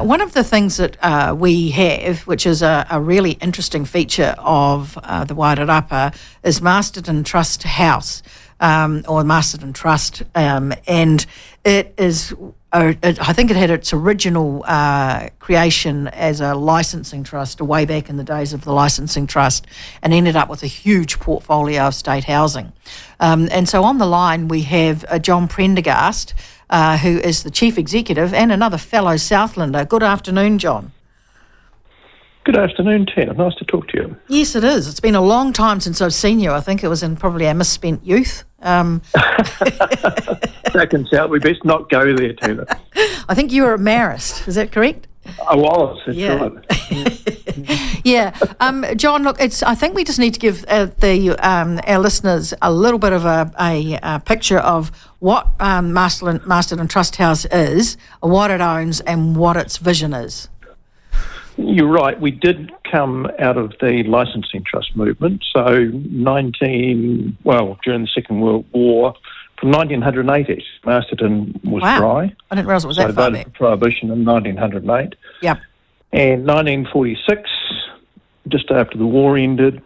one of the things that we have, which is a really interesting feature of the Wairarapa, is Masterton Trust House, or Masterton Trust, and it is, I think it had its original creation as a licensing trust way back in the days of the licensing trust, and ended up with a huge portfolio of state housing. And so on the line we have John Prendergast, who is the Chief Executive and another fellow Southlander. Good afternoon, John. Good afternoon, Tina. Nice to talk to you. Yes, it is. It's been a long time since I've seen you. I think it was in probably our misspent youth. That can sound, we best not go there, Tina. I think you were a Marist, is that correct? I was, that's yeah. right. Yeah. John, look, I think we just need to give our listeners a little bit of a picture of what Masterton Trust House is, what it owns and what its vision is. You're right. We did come out of the licensing trust movement. So during the Second World War, from 1980, Masterton was dry. I didn't realise it was that far back. For Prohibition in 1908. Yep. And 1946, just after the war ended,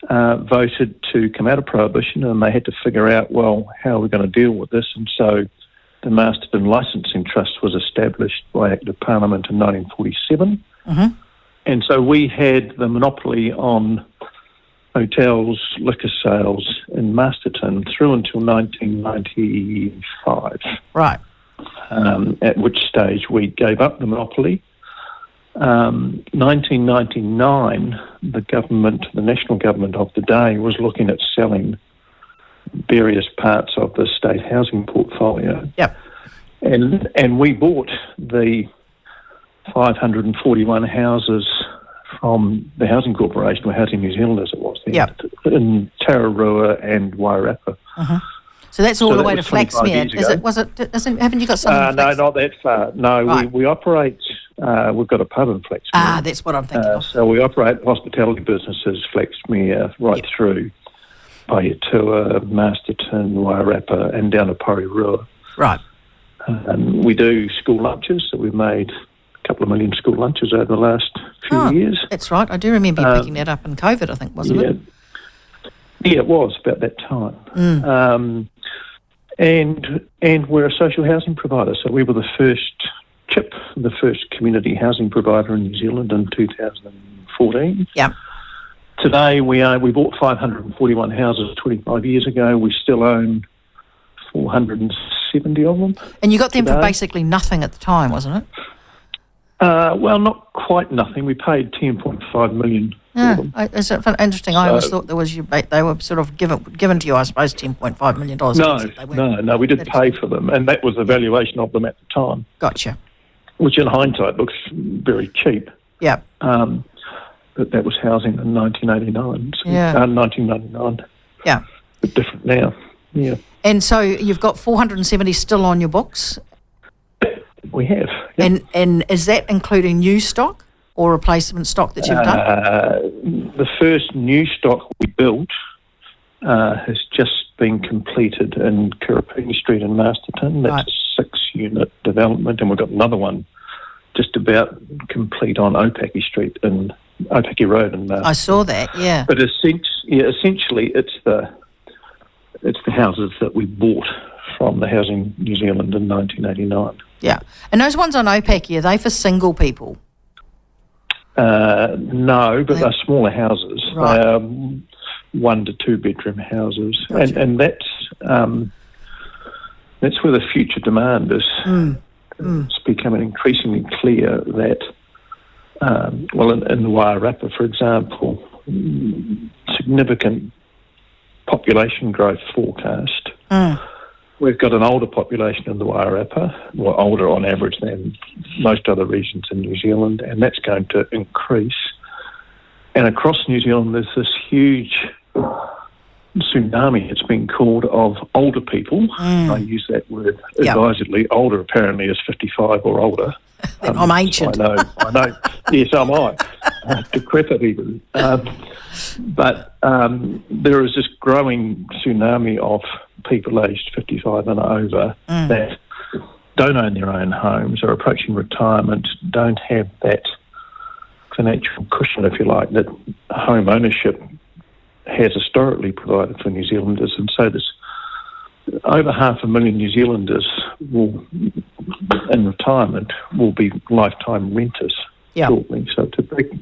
voted to come out of Prohibition, and they had to figure out, how are we going to deal with this? And so the Masterton Licensing Trust was established by Act of Parliament in 1947. Mm-hmm. And so we had the monopoly on hotels, liquor sales in Masterton through until 1995. Right. At which stage we gave up the monopoly. 1999, the national government of the day was looking at selling various parts of the state housing portfolio. Yep. And we bought the 541 houses from the Housing Corporation, or Housing New Zealand as it was then, in Tararua and Wairarapa. Uh-huh. So that's all the way to Flaxmere. Haven't you got something? No, not that far. No, right. we operate, we've got a pub in Flaxmere. Ah, that's what I'm thinking of. So we operate hospitality businesses, Flaxmere, right through Payatua, Masterton, Wairarapa, and down to Porirua. Right. We do school lunches, so we've made a couple of million school lunches over the last few years. That's right. I do remember you picking that up in COVID, I think, wasn't it? Yeah, it was about that time. And we're a social housing provider, so we were the first community housing provider in New Zealand in 2014. Yeah. Today we bought 541 houses 25 years ago. We still own 470 of them. And you got them for basically nothing at the time, wasn't it? Not quite nothing. We paid $10.5 million for them. Is it interesting? I always thought they were sort of given to you, I suppose, $10.5 million. No, we did pay for them, and that was the valuation of them at the time. Gotcha. Which in hindsight looks very cheap. Yeah. But that was housing in 1989. 1999. Yeah. But different now. Yeah. And so you've got 470 still on your books? We have. Yep. And is that including new stock or replacement stock that you've done? The first new stock we built has just been completed in Kurapuni Street in Masterton. That's a 6-unit development, and we've got another one just about complete on Opaki Street in Opaki Road in Masterton. I saw that, yeah. But essentially it's the houses that we bought from the Housing New Zealand in 1989. Yeah. And those ones on Opaki, are they for single people? No, but they're smaller houses. Right. They are 1 to 2 bedroom houses. Gotcha. And that's where the future demand is. It's becoming increasingly clear that, in the Wairarapa, for example, significant population growth forecast. We've got an older population in the Wairarapa, older on average than most other regions in New Zealand, and that's going to increase. And across New Zealand, there's this huge tsunami, it's been called, of older people. I use that word advisedly. Older apparently is 55 or older. I'm ancient. I know. Yes, am I. Decrepit even. But there is this growing tsunami of people aged 55 and over that don't own their own homes, are approaching retirement, don't have that financial cushion, if you like, that home ownership has historically provided for New Zealanders. And so there's over 500,000 New Zealanders in retirement will be lifetime renters shortly. So it's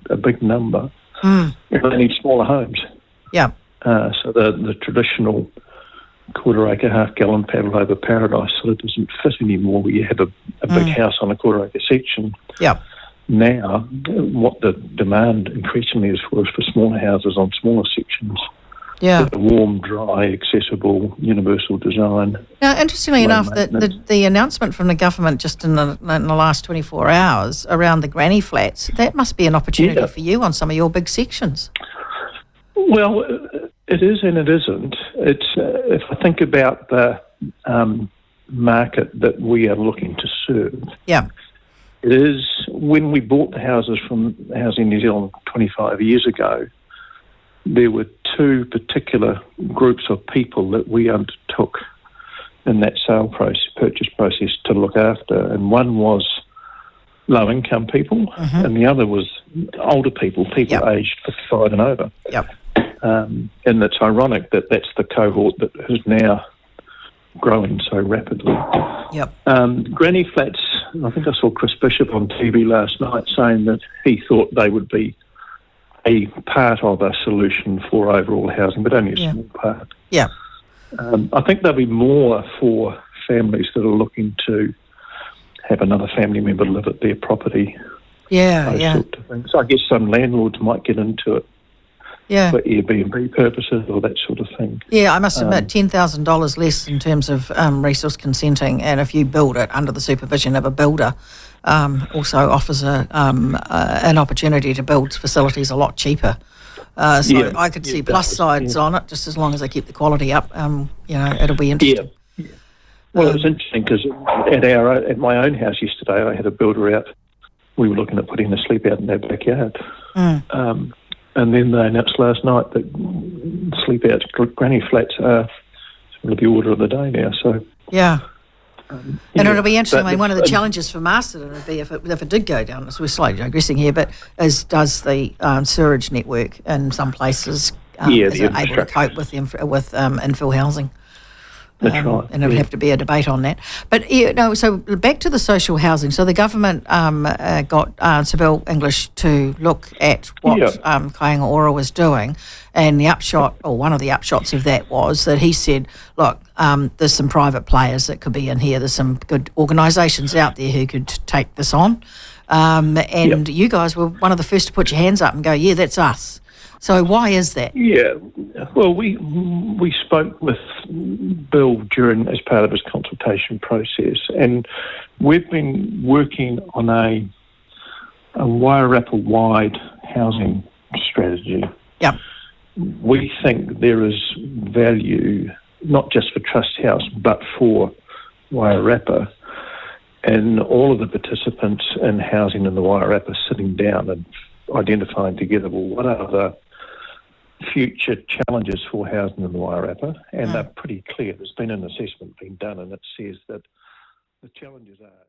a big number. And they need smaller homes. Yeah. So the traditional quarter-acre, half-gallon paddle-over paradise sort of doesn't fit anymore, where you have a big house on a quarter-acre section. Yeah. Now, what the demand increasingly is for smaller houses on smaller sections. Yeah. Warm, dry, accessible, universal design. Now, interestingly enough, the announcement from the government just in the last 24 hours around the granny flats, that must be an opportunity for you on some of your big sections. Well, it is and it isn't. It's if I think about the market that we are looking to serve. Yeah. It is, when we bought the houses from Housing New Zealand 25 years ago, there were two particular groups of people that we undertook in that purchase process to look after. And one was low-income people, and the other was older people aged 55 and over. Yep. And it's ironic that that's the cohort that is now growing so rapidly. Yep. Granny flats, I think I saw Chris Bishop on TV last night saying that he thought they would be a part of a solution for overall housing, but only a small part. Yeah. I think there'll be more for families that are looking to have another family member live at their property. Yeah, those sorts of things. I guess some landlords might get into it for Airbnb purposes or that sort of thing. Yeah, I must admit, $10,000 less in terms of resource consenting, and if you build it under the supervision of a builder, also offers an opportunity to build facilities a lot cheaper. I could see plus sides on it, just as long as they keep the quality up. It'll be interesting. Yeah. Well, it was interesting because at my own house yesterday, I had a builder out. We were looking at putting a sleep out in their backyard. And then they announced last night that sleep outs, granny flats are sort of the order of the day now. So and it'll be interesting. One of the challenges for Masterton would be if it did go down, so we're slightly digressing here, but does the sewerage network in some places is it able to cope with infill housing? That's right. And it would have to be a debate on that. But, so back to the social housing. So the government got Sir Bill English to look at what Kāinga Ora was doing. And the upshot, or one of the upshots of that was that he said, look, there's some private players that could be in here. There's some good organisations out there who could take this on. And you guys were one of the first to put your hands up and go, yeah, that's us. So why is that? Yeah, well, we spoke with Bill as part of his consultation process, and we've been working on a Wairarapa-wide housing strategy. Yep. We think there is value, not just for Trust House, but for Wairarapa, and all of the participants in housing in the Wairarapa sitting down and identifying together, well, what are the future challenges for housing in the Wairarapa, and they're pretty clear. There's been an assessment being done, and it says that the challenges are